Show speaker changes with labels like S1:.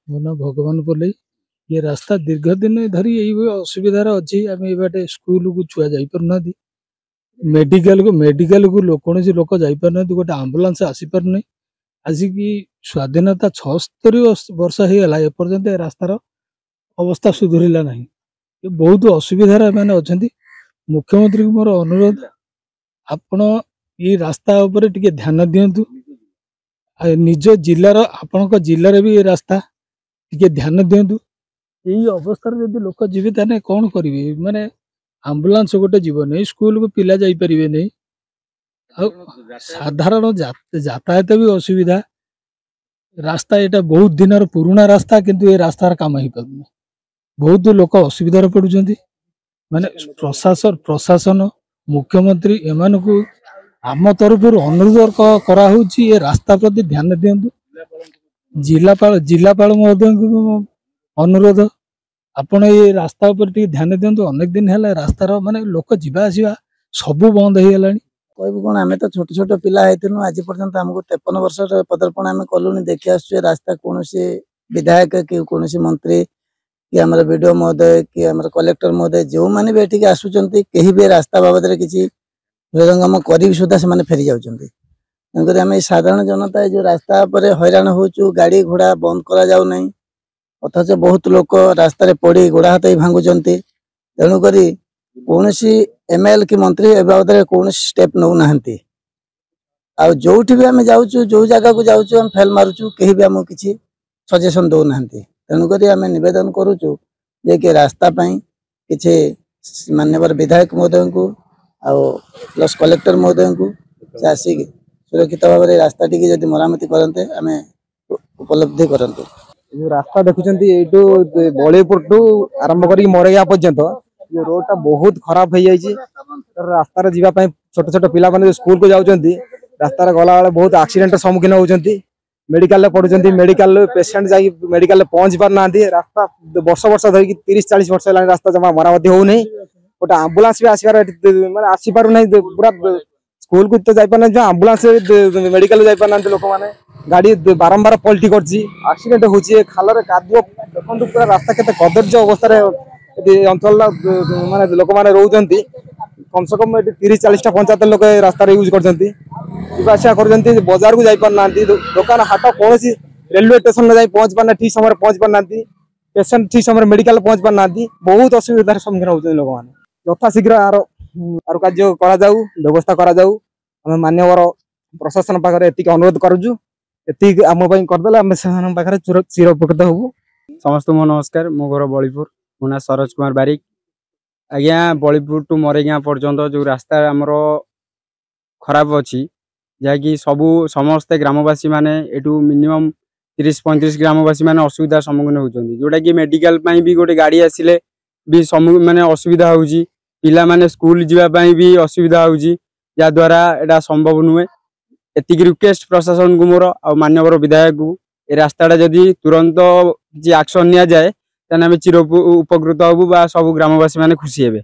S1: ମୋ ନାଁ ଭଗବାନ ପଲେଇ। ये रास्ता दीर्घ दिन धरी यही असुविधार अच्छी आम ये स्कूल को छुआ जापार मेडिकल को कौन लोक जापार गोटे आम्बुलांस आसीपार नहीं आसिक स्वाधीनता 76 वर्ष होगा एपर्यंत रास्तार अवस्था सुधरला ना बहुत असुविधार मैंने अच्छा मुख्यमंत्री को मोर अनुरोध आपण ये रास्ता उपरे टिके ध्यान दिंतु निज जिलार आपण जिले भी ये रास्ता टिके ध्यान दिंतु यही अवस्था जब लोक जीवे ताने कौन करेंगे माने आम्बुलांस गोटे जीव नहीं स्कूल को पिला जाई परिबे नहीं साधारण यातायात भी असुविधा रास्ता एटा बहुत दिन पुराना रास्ता किंतु ये रास्तार काम ही पारुनी बहुत लोक असुविधार पड़ुछंती माने प्रशासन मुख्यमंत्री एमान को आम तरफ अनुरोध करा होची ये रास्ता प्रति ध्यान दियंतु जिलापाल महोदय अनुरोध आपण ये रास्ता ऊपर ध्यान दिंतु अनेक दिन है रास्तार माने लोक जीवा आसवा सब बंद हो गला
S2: कहबू कौन आम तो छोट छोट पिला आज पर्यंत आमको 53 वर्ष पदार्पण आम कलुनी देखी आसु रास्ता कौन विधायक कि कौन मंत्री कि आम वीडियो महोदय कि आम कलेक्टर महोदय जो मैंने भी ये आसुँच कहीं भी रास्ता बाबद किसी हृदयंगम कर सुधा से फेरी जाऊँच आम साधारण जनता जो रास्ता पर हैरान हो गाड़ी घोड़ा बंद करा जाऊ नहीं अथच बहुत लोक रास्तार पड़ी गोड़ा हाथ भांगुंट तेणुक कौन एमएल कि मंत्री ए बाबद कौन स्टेप नौ ना जो भी आम जाऊँ जो जगह को जाऊँ आम फेल मारुचु कहीं भी आमको किसी सजेसन दौ ना तेणुक आम नवेदन करुचु जे कि रास्ता किसी माननीय विधायक महोदय को प्लस कलेक्टर महोदय को आसिक सुरक्षित भाव में रास्ता टी जब मरामती करते आम उपलब्धि करते
S3: जो रास्ता देखुं यू बड़ीपुर टू आरंभ कर मरेगा पर्यंत ये रोड टा बहुत खराब हो जाए रास्तार जावाई छोट छोट पिला माने स्कूल को जाऊँच रास्तार गला बेले बहुत एक्सीडेंट सम्मुखीन होती मेडिकल पड़ुंट मेडिकल पेसेंट जा मेडिकल पहुंच पार ना रास्ता वर्ष वर्ष धरिक 30-40 वर्ष है रास्ता जमा मरामती हो गोटे आम्बुलांस भी आसबार माने आसीपार ना पूरा स्कूल को तो जापार ना आम्बुलांस मेडिकल जापार ना लोक मैंने गाड़ी बारंबार पलटी करसीडेंट हो खाल कादुआ देखो पूरा रास्ता के कदर्य अवस्था अंचल माने लोक मैंने रोच कम से कम 30-40 पंचायत लोक रास्ता यूज कर बजार को जापार ना दुकान हाट कौन रेलवे स्टेशन में पहुंच पारना ठीक समय पहुंच पारना पेसेंट ठीक समय मेडिकल पहुंच पारना बहुत असुविधार सम्मुखीन होते लोक मैंने यथाशीघ्र आर कार्य व्यवस्था करें मान्यवर प्रशासन पाखे एति अनुरोध करुचु एति आम करदे आम पाखे चिर उपकृत हबू।
S4: समस्त मो नमस्कार मो घर बड़ीपुर मो ना सरोज कुमार बारिक आज्ञा बड़ीपुर टू मरेगा पर्यंत जो रास्ता आमर खराब अच्छी जहाँकि सबू समस्ते ग्रामवासी माने एटू मिनिमम 30-35 ग्रामवासी माने असुविधार सम्मुखीन होती जोटा कि मेडिकल भी गोटे गाड़ी आसिले भी माने असुविधा होउची पिला माने स्कूल जीवाई भी असुविधा होउची द्वारा एटा संभव नुहे एतिक रिक्वेस्ट प्रशासन को मोर आ मान्यवर विधायक को ए रास्ताटा जदि तुरंत किसी एक्शन नि जाए ताने चिर उपकृत हबू बा सब ग्रामवासी माने खुशी हेबे।